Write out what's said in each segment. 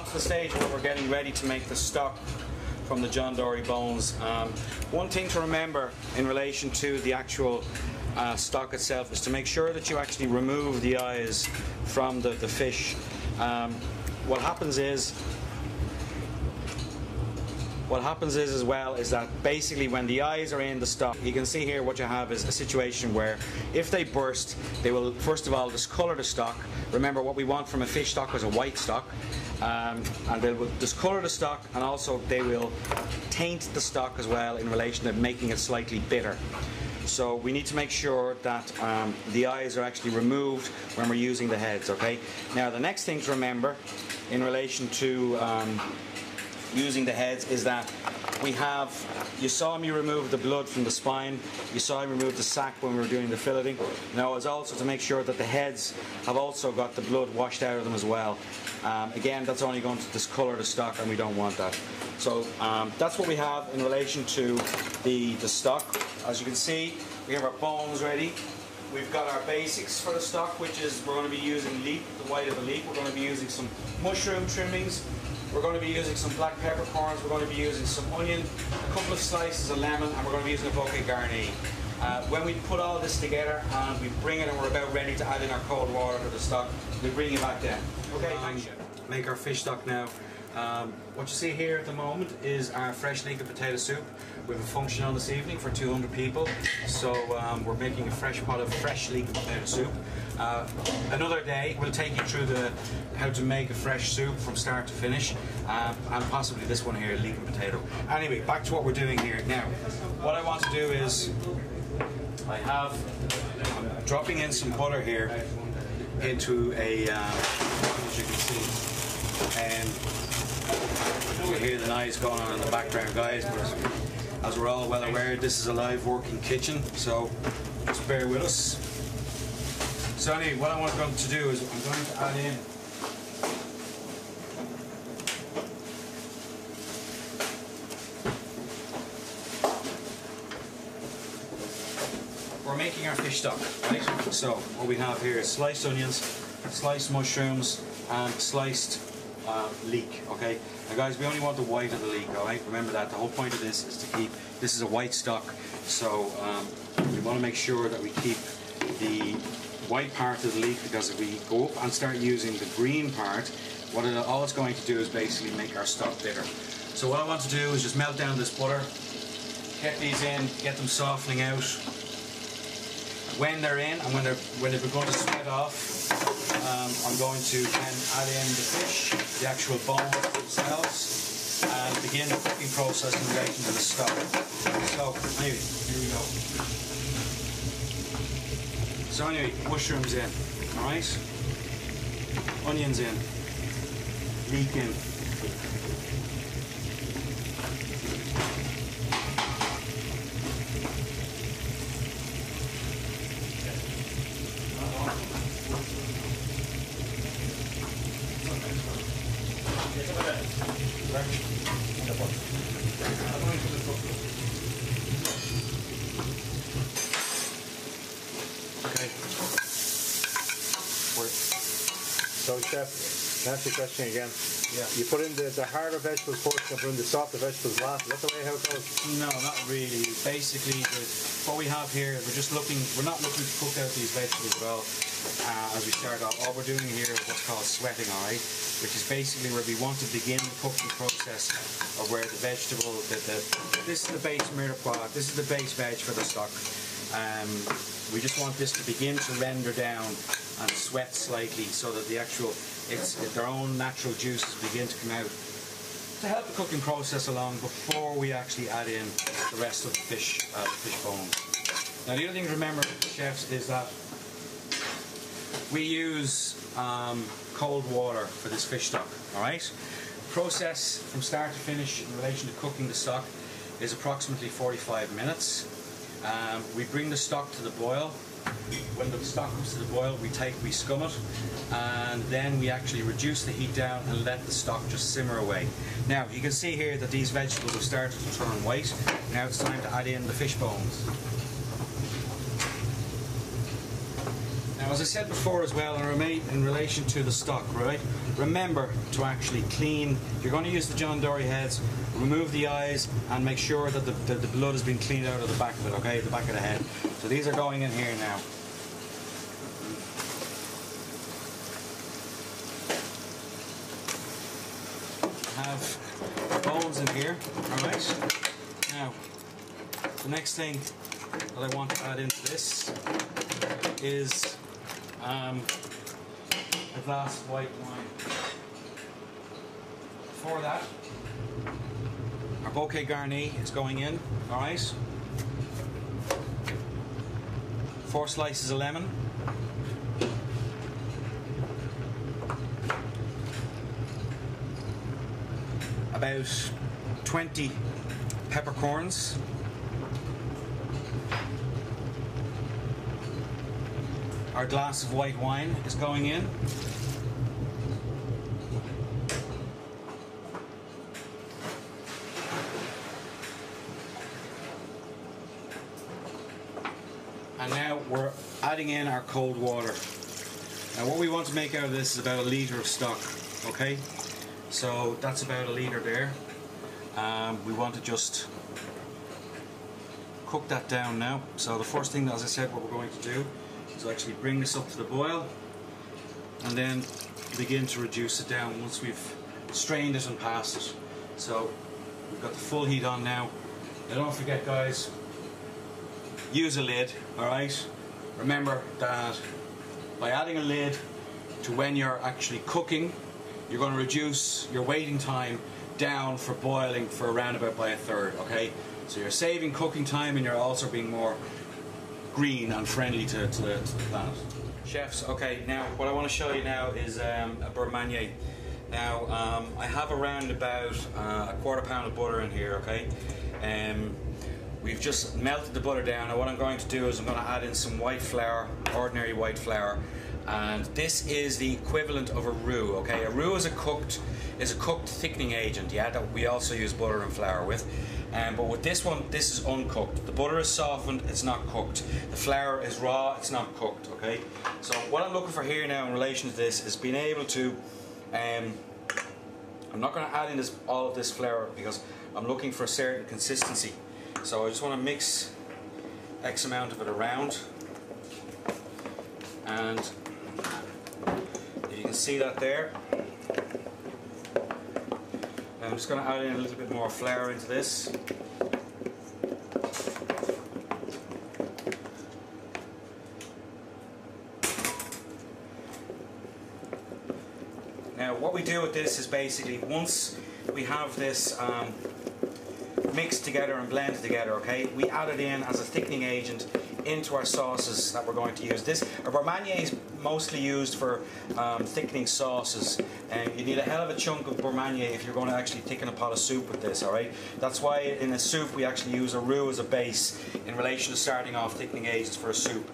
to the stage where we're getting ready to make the stock from the John Dory bones. One thing to remember in relation to the actual stock itself is to make sure that you actually remove the eyes from the fish. What happens is as well is that basically when the eyes are in the stock, you can see here what you have is a situation where if they burst, they will first of all discolour the stock. Remember, what we want from a fish stock is a white stock, and they will discolour the stock, and also they will taint the stock as well in relation to making it slightly bitter. So we need to make sure that the eyes are actually removed when we're using the heads. Okay. Now the next thing to remember in relation to using the heads is that you saw me remove the blood from the spine, you saw me remove the sac when we were doing the filleting. Now it's also to make sure that the heads have also got the blood washed out of them as well. Again, that's only going to discolour the stock, and we don't want that. So that's what we have in relation to the stock. As you can see, we have our bones ready. We've got our basics for the stock, which is we're going to be using leek, the white of the leek. We're going to be using some mushroom trimmings. We're going to be using some black peppercorns. We're going to be using some onion, a couple of slices of lemon, and we're going to be using a bouquet garni. When we put all this together and we bring it and we're about ready to add in our cold water to the stock, we bring it back down. Okay, thanks, Chef. Make our fish stock now. What you see here at the moment is our fresh leek and potato soup. We have a function on this evening for 200 people, so we're making a fresh pot of fresh leek and potato soup. Another day we'll take you through how to make a fresh soup from start to finish, and possibly this one here, leek and potato. Anyway, back to what we're doing here. Now, what I want to do is I'm dropping in some butter here into a, as you can see, and you can hear the noise going on in the background, guys, but as we're all well aware, this is a live working kitchen, so just bear with us. So anyway, what I want to do is I'm going to add in we're making our fish stock, right? So what we have here is sliced onions, sliced mushrooms, and sliced leek. Okay, now guys, we only want the white of the leek. All right, remember that the whole point of this is to keep. This is a white stock, so we want to make sure that we keep the white part of the leek, because if we go up and start using the green part, all it's going to do is basically make our stock bitter. So what I want to do is just melt down this butter, get these in, get them softening out. When they're in and when they've begun to sweat off, I'm going to then add in the fish, the actual bones themselves, and begin the cooking process in relation to the stock. So anyway, here we go. So anyway, mushrooms in, alright? Onions in, leek in. Okay. So, Chef, can I ask you a question again? Yeah. You put in the harder vegetables first and put in the softer vegetables last. Is that the way how it goes? No, not really. Basically, what we have here, we're not looking to cook out these vegetables at all as we start off. All we're doing here is what's called sweating, alright? Which is basically where we want to begin the cooking process of where the vegetable, this is the base mirepoix, this is the base veg for the stock. We just want this to begin to render down and sweat slightly so that their own natural juices begin to come out to help the cooking process along before we actually add in the rest of the fish bones. Now the other thing to remember, chefs, is that we use cold water for this fish stock, alright? The process from start to finish in relation to cooking the stock is approximately 45 minutes. We bring the stock to the boil. When the stock comes to the boil, we scum it, and then we actually reduce the heat down and let the stock just simmer away. Now you can see here that these vegetables have started to turn white. Now it's time to add in the fish bones. Now Now, as I said before as well, in relation to the stock, right? Remember to actually clean. If you're going to use the John Dory heads, remove the eyes and make sure that the blood has been cleaned out of the back of it, okay? The back of the head. So these are going in here now. Have bones in here, alright? Now, the next thing that I want to add into this is a glass of white wine. For that, our bouquet garni is going in, alright? 4 slices of lemon. About 20 peppercorns. Our glass of white wine is going in. And now we're adding in our cold water. Now what we want to make out of this is about 1 litre of stock, okay? So that's about 1 litre there. We want to just cook that down now. So the first thing, as I said, what we're going to do is actually bring this up to the boil and then begin to reduce it down once we've strained it and passed it. So we've got the full heat on now. Now don't forget, guys, use a lid, alright? Remember that by adding a lid to when you're actually cooking, you're going to reduce your waiting time down for boiling for around about by 1/3, okay? So you're saving cooking time and you're also being more green and friendly to the planet. Chefs, okay, now what I want to show you now is a beurre manier. Now, I have around about a 1/4 pound of butter in here, okay? We've just melted the butter down. Now what I'm going to do is I'm going to add in some white flour, ordinary white flour, and this is the equivalent of a roux, okay? A roux is a cooked thickening agent, yeah, that we also use butter and flour with. But with this one, this is uncooked. The butter is softened, it's not cooked. The flour is raw, it's not cooked, okay? So what I'm looking for here now in relation to this is being able to, I'm not going to add in all of this flour because I'm looking for a certain consistency. So I just want to mix X amount of it around, and you can see that there. I'm just going to add in a little bit more flour into this. Now what we do with this is basically once we have this mixed together and blended together, okay, we add it in as a thickening agent into our sauces that we're going to use. This, a beurre manier is mostly used for thickening sauces, and you need a hell of a chunk of beurre manier if you're going to actually thicken a pot of soup with this, alright? That's why in a soup we actually use a roux as a base in relation to starting off thickening agents for a soup.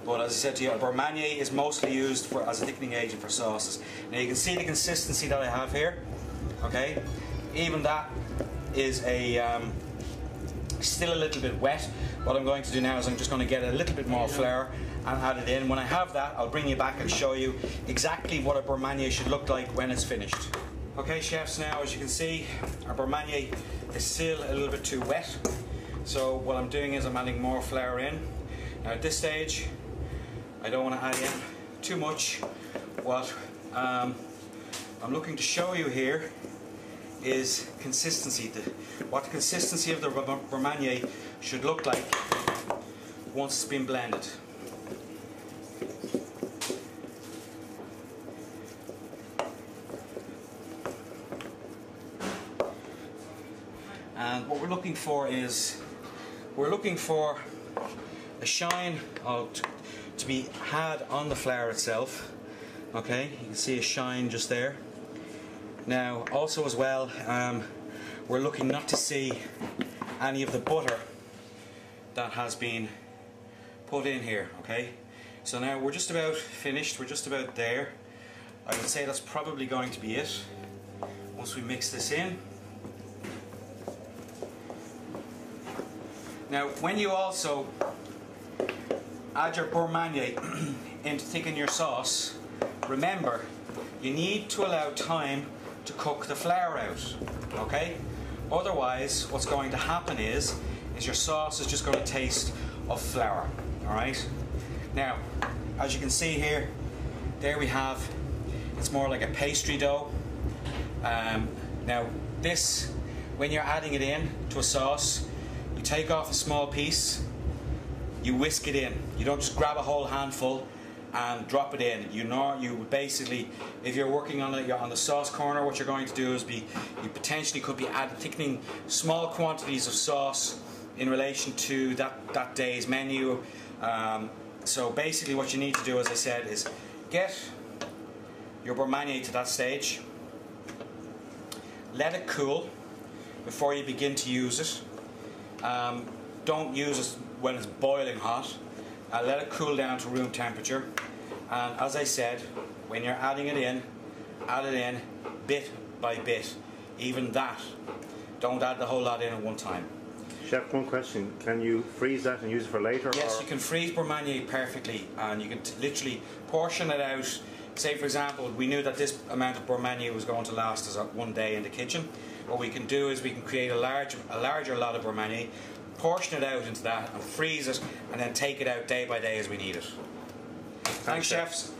But as I said to you, a beurre manier is mostly used as a thickening agent for sauces. Now you can see the consistency that I have here, okay? Even that is still a little bit wet. What I'm going to do now is I'm just going to get a little bit more flour and add it in. When I have that, I'll bring you back and show you exactly what a beurre manier should look like when it's finished. Okay, chefs, now as you can see, our beurre manier is still a little bit too wet. So what I'm doing is I'm adding more flour in. Now at this stage, I don't want to add in too much. What I'm looking to show you here is consistency. What the consistency of the beurre manier should look like once it's been blended. And what we're looking for is, we're looking for a shine to be had on the flour itself. Okay, you can see a shine just there. Now also as well, we're looking not to see any of the butter that has been put in here, okay? So now we're just about finished, we're just about there. I would say that's probably going to be it once we mix this in. Now when you also add your beurre manier in to thicken your sauce, remember, you need to allow time to cook the flour out, okay? Otherwise, what's going to happen is your sauce is just going to taste of flour, all right? Now, as you can see here, there we have, it's more like a pastry dough. Now, this, when you're adding it in to a sauce, you take off a small piece, you whisk it in. You don't just grab a whole handful and drop it in. You basically, if you're working on the sauce corner, what you're going to do is you potentially could be thickening small quantities of sauce in relation to that day's menu. So basically what you need to do, as I said, is get your beurre manier to that stage, let it cool before you begin to use it. Don't use it when it's boiling hot. Let it cool down to room temperature. And as I said, when you're adding it in, add it in bit by bit. Even that. Don't add the whole lot in at one time. Chef, one question. Can you freeze that and use it for later? Yes, you can freeze beurre manier perfectly, and you can literally portion it out. Say, for example, we knew that this amount of beurre manier was going to last us one day in the kitchen. What we can do is we can create a larger lot of beurre manier, portion it out into that, and freeze it, and then take it out day by day as we need it. Thanks, chefs.